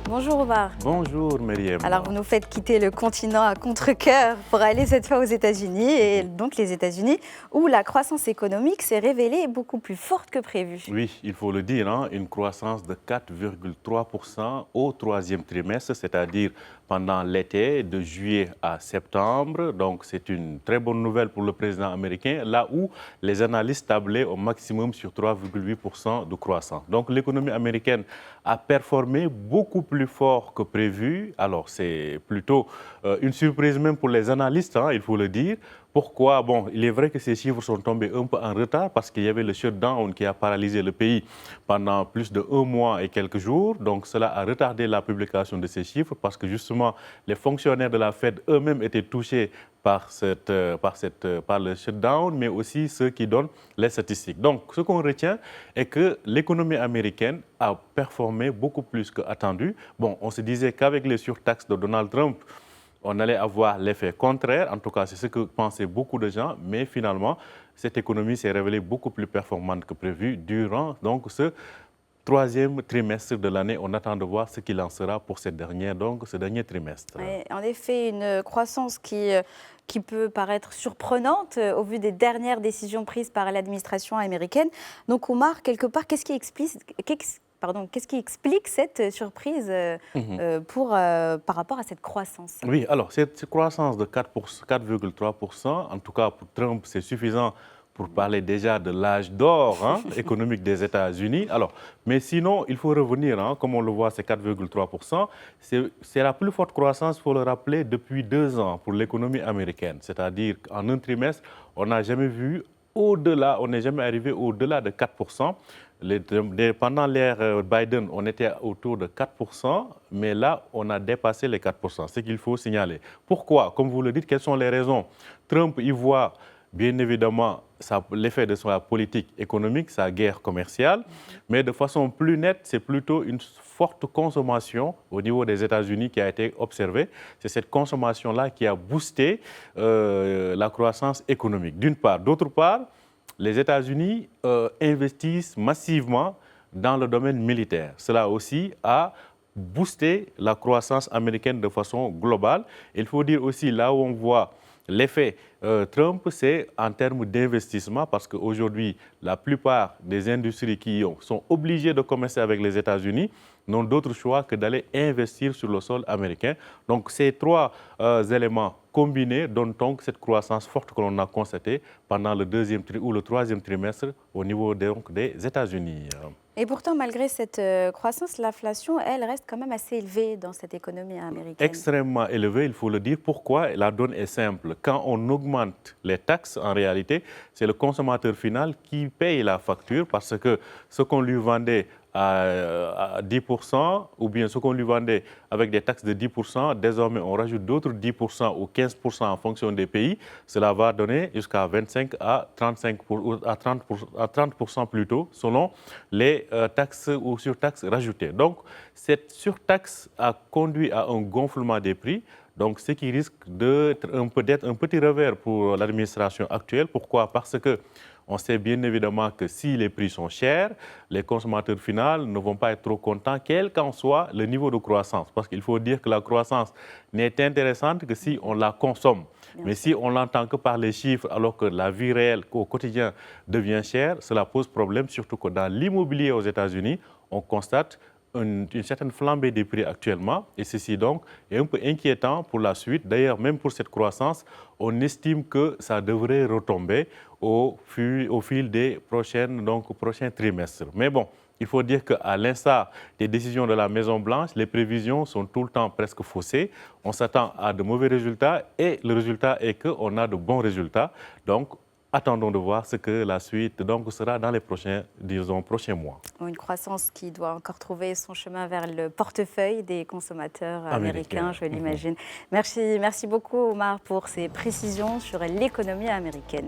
Bonjour Omar. Bonjour Myriam. Alors vous nous faites quitter le continent à contre-cœur pour aller cette fois aux États-Unis, et donc les États-Unis où la croissance économique s'est révélée beaucoup plus forte que prévu. Oui, il faut le dire, une croissance de 4,3% au troisième trimestre, c'est-à-dire pendant l'été de juillet à septembre. Donc c'est une très bonne nouvelle pour le président américain, là où les analystes tablaient au maximum sur 3,8% de croissance. Donc l'économie américaine a performé beaucoup plus fort que prévu. Alors c'est plutôt une surprise même pour les analystes, il faut le dire. Pourquoi? Bon, il est vrai que ces chiffres sont tombés un peu en retard parce qu'il y avait le shutdown qui a paralysé le pays pendant plus de 1 mois et quelques jours. Donc cela a retardé la publication de ces chiffres parce que justement les fonctionnaires de la Fed eux-mêmes étaient touchés par le shutdown, mais aussi ceux qui donnent les statistiques. Donc ce qu'on retient est que l'économie américaine a performé beaucoup plus qu'attendu. Bon, on se disait qu'avec les surtaxes de Donald Trump, on allait avoir l'effet contraire, en tout cas c'est ce que pensaient beaucoup de gens, mais finalement cette économie s'est révélée beaucoup plus performante que prévu durant donc ce troisième trimestre de l'année. On attend de voir ce qu'il en sera pour ce dernier trimestre. Oui, en effet, une croissance qui peut paraître surprenante au vu des dernières décisions prises par l'administration américaine. Donc Omar, quelque part, qu'est-ce qui explique cette surprise par rapport à cette croissance? Oui, alors cette croissance de 4,3%, en tout cas pour Trump, c'est suffisant pour parler déjà de l'âge d'or économique des États-Unis. Alors, mais sinon, il faut revenir, comme on le voit, c'est 4,3%. C'est la plus forte croissance, il faut le rappeler, depuis 2 ans pour l'économie américaine. C'est-à-dire qu'en un trimestre, on n'a jamais vu au-delà, on n'est jamais arrivé au-delà de 4%. Pendant l'ère Biden, on était autour de 4%, mais là, on a dépassé les 4%, ce qu'il faut signaler. Pourquoi? Comme vous le dites, quelles sont les raisons? Trump y voit bien évidemment l'effet de sa politique économique, sa guerre commerciale, mais de façon plus nette, c'est plutôt une forte consommation au niveau des États-Unis qui a été observée. C'est cette consommation-là qui a boosté la croissance économique, d'une part. D'autre part, les États-Unis investissent massivement dans le domaine militaire. Cela aussi a boosté la croissance américaine de façon globale. Il faut dire aussi, là où on voit l'effet Trump, c'est en termes d'investissement, parce qu'aujourd'hui, la plupart des industries qui sont obligées de commercer avec les États-Unis n'ont d'autre choix que d'aller investir sur le sol américain. Donc ces trois éléments combinés donnent donc cette croissance forte que l'on a constatée pendant le troisième trimestre au niveau des États-Unis. Et pourtant, malgré cette croissance, l'inflation, elle, reste quand même assez élevée dans cette économie américaine. Extrêmement élevée, il faut le dire. Pourquoi? La donne est simple. Quand on augmente les taxes, en réalité, c'est le consommateur final qui paye la facture, parce que ce qu'on lui vendait à 10%, ou bien ce qu'on lui vendait avec des taxes de 10%, désormais on rajoute d'autres 10% ou 15% en fonction des pays. Cela va donner jusqu'à 25 à 30% plutôt, selon les taxes ou surtaxes rajoutées. Donc cette surtaxe a conduit à un gonflement des prix. Donc, ce qui risque d'être un petit revers pour l'administration actuelle. Pourquoi? Parce que on sait bien évidemment que si les prix sont chers, les consommateurs finaux ne vont pas être trop contents, quel qu'en soit le niveau de croissance. Parce qu'il faut dire que la croissance n'est intéressante que si on la consomme. Mais si on l'entend que par les chiffres, alors que la vie réelle au quotidien devient chère, cela pose problème, surtout que dans l'immobilier aux États-Unis, on constate une certaine flambée des prix actuellement, et ceci donc est un peu inquiétant pour la suite. D'ailleurs, même pour cette croissance, on estime que ça devrait retomber au fil des prochains trimestres. Mais bon, il faut dire qu'à l'instar des décisions de la Maison-Blanche, les prévisions sont tout le temps presque faussées. On s'attend à de mauvais résultats et le résultat est qu'on a de bons résultats. Donc, attendons de voir ce que la suite sera dans les prochains mois. Une croissance qui doit encore trouver son chemin vers le portefeuille des consommateurs américains, je l'imagine. Merci beaucoup Omar pour ces précisions sur l'économie américaine.